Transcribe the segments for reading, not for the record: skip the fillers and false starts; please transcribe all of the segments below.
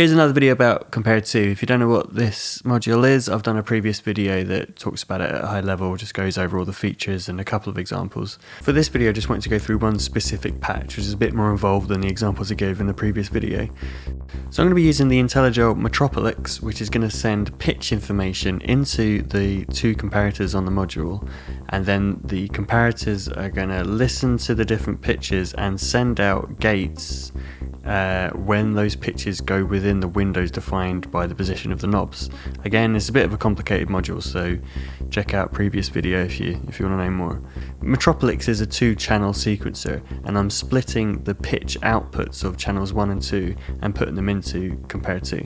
Here's another video about Compare To. If you don't know what this module is, I've done a previous video that talks about it at a high level, just goes over all the features and a couple of examples. For this video I just wanted to go through one specific patch, which is a bit more involved than the examples I gave in the previous video. So I'm going to be using the Intellijel Metropolix, which is going to send pitch information into the two comparators on the module, and then the comparators are going to listen to the different pitches and send out gates when those pitches go within the windows defined by the position of the knobs. Again, it's a bit of a complicated module, so check out previous video if you want to know more. Metropolix is a 2-channel sequencer, and I'm splitting the pitch outputs of channels 1 and 2 and putting them into Compare To.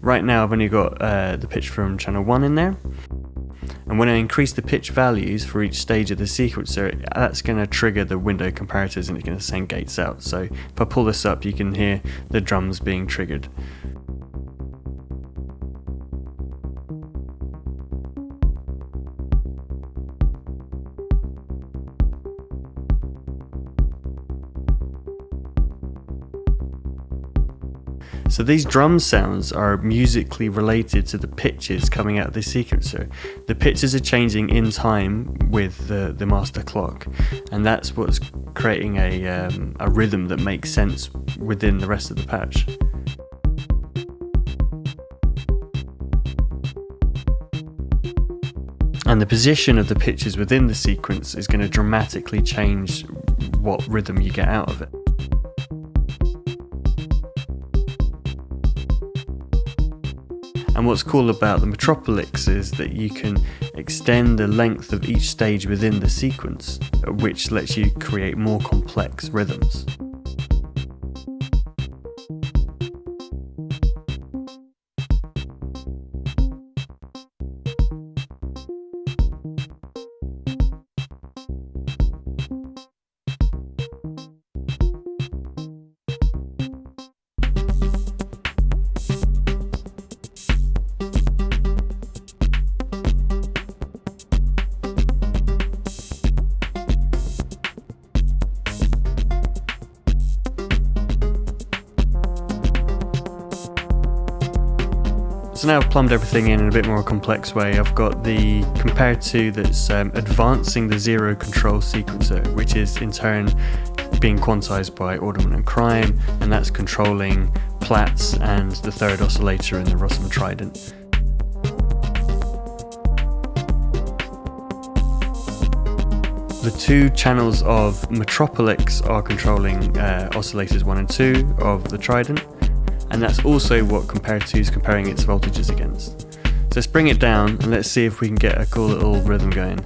Right now I've only got the pitch from channel 1 in there, and when I increase the pitch values for each stage of the sequencer, that's going to trigger the window comparators and it's going to send gates out. So if I pull this up, you can hear the drums being triggered. So these drum sounds are musically related to the pitches coming out of the sequencer. The pitches are changing in time with the master clock, and that's what's creating a rhythm that makes sense within the rest of the patch. And the position of the pitches within the sequence is going to dramatically change what rhythm you get out of it. And what's cool about the Metropolix is that you can extend the length of each stage within the sequence, which lets you create more complex rhythms. So now I've plumbed everything in a bit more complex way. I've got the Compare To that's advancing the zero control sequencer, which is in turn being quantized by ornament and crime, and that's controlling plats and the third oscillator in the Rossum trident. The two channels of Metropolix are controlling oscillators 1 and 2 of the trident, and that's also what Compare To is comparing its voltages against. So let's bring it down and let's see if we can get a cool little rhythm going.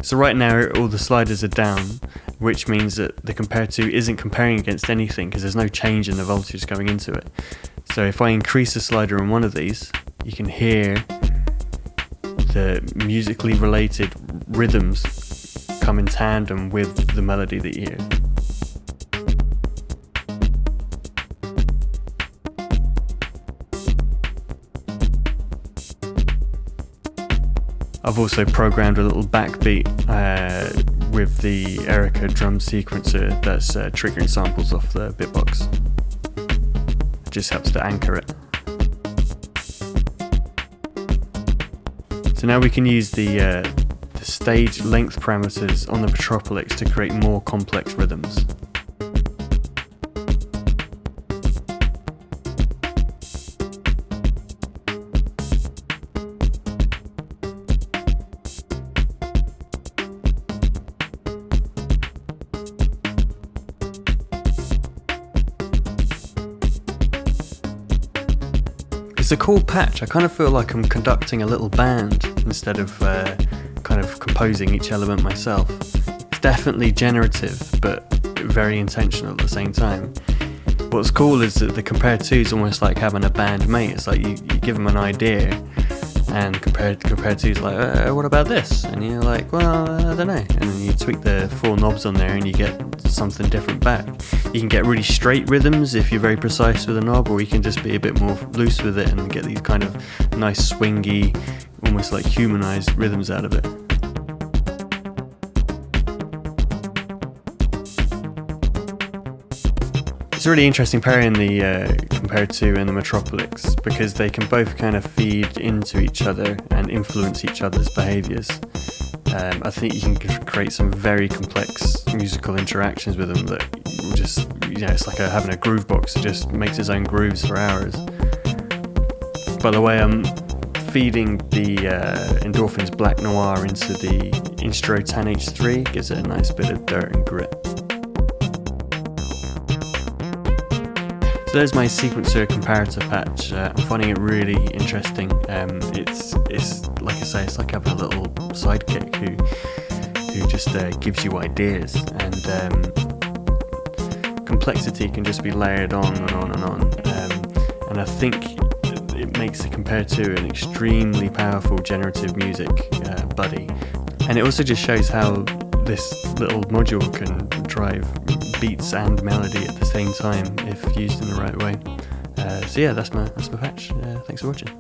So right now all the sliders are down, which means that the Compare To isn't comparing against anything because there's no change in the voltage going into it. So if I increase the slider on one of these, you can hear the musically related rhythms come in tandem with the melody that you hear. I've also programmed a little backbeat with the Erica drum sequencer that's triggering samples off the bitbox. It just helps to anchor it. So now we can use the stage length parameters on the Metropolix to create more complex rhythms. It's a cool patch. I kind of feel like I'm conducting a little band instead of kind of composing each element myself. It's definitely generative, but very intentional at the same time. What's cool is that the Compare To is almost like having a band mate. It's like you give them an idea, and Compare To is like, what about this? And you're like, well, I don't know. And then you tweak the 4 knobs on there and you get something different back. You can get really straight rhythms if you're very precise with a knob, or you can just be a bit more loose with it and get these kind of nice swingy, almost like humanized rhythms out of it. It's a really interesting pairing, the compared to and the Metropolix, because they can both kind of feed into each other and influence each other's behaviours. I think you can create some very complex musical interactions with them that just, it's like having a groove box that just makes its own grooves for hours. By the way, I'm feeding the Endorphin's Black Noir into the Instro Tan H3, gives it a nice bit of dirt and grit. So there's my sequencer comparator patch. I'm finding it really interesting. It's like I say, it's like having a little sidekick who just gives you ideas, and complexity can just be layered on and on and on. And I think it makes the compared to an extremely powerful generative music buddy. And it also just shows how this little module can drive beats and melody at the same time if used in the right way. So yeah, that's my patch. Thanks for watching.